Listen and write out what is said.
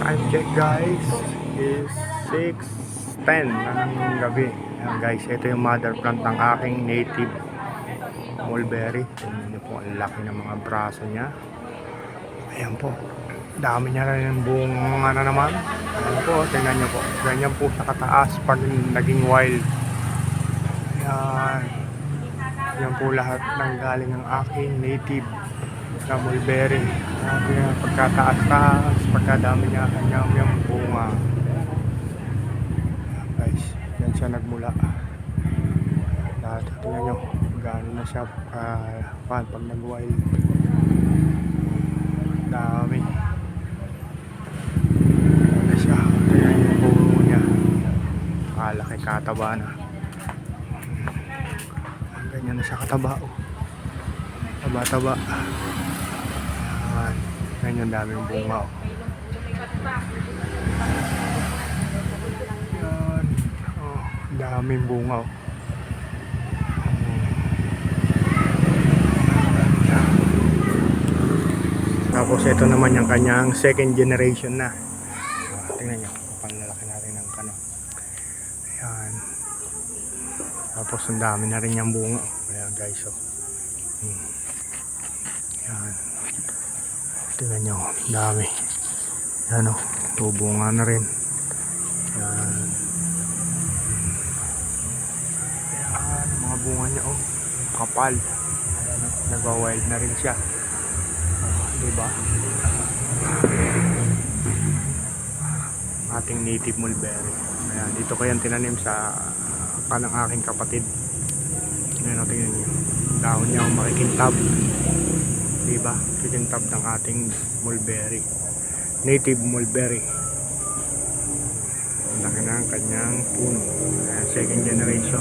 Time check guys is 6:10 na ng gabi. Ayan guys, ito yung mother plant ng aking native mulberry. Tingnan nyo po, ang laki ng mga braso niya. Ayan po, dami niya rin yung bunga na naman. Ayan po, tingnan nyo po, ganyan po sa kataas pag naging wild. Ayan, yan po lahat ng galing ng aking native na mulberry. Pagkataas-taas, pagkadami niya kanyang bunga. Guys, yan siya nagmula. Lahat, tingnan nyo, gaano na siya pag nag-wild. Dami. Ano na siya, tingnan yung bunga niya. Kalaki, kataba na. Ganyan na siya kataba. Taba-taba. Ganyan daming bunga. Yan. Oh, daming bunga. Tapos ito naman yung kanyang second generation na. Tingnan nyo, panlalaki natin ng kano. Ayan. Tapos ang dami na rin yung bunga. Ayan guys, oh. Ayan. Tingnan nyo, dami. Yan o, tubunga na rin. Yan. Yan, mga bunga niya o, kapal. Ayan o, nagwa-wild na rin siya. Diba? Ating native mulberry. Ayan, dito ko yan tinanim sa kanang aking kapatid. Ayan o, tingnan nyo. Dahon niya o makikintab. Diba? Kikintab ng ating mulberry, native mulberry. Laki na ang kanyang puno. Second generation.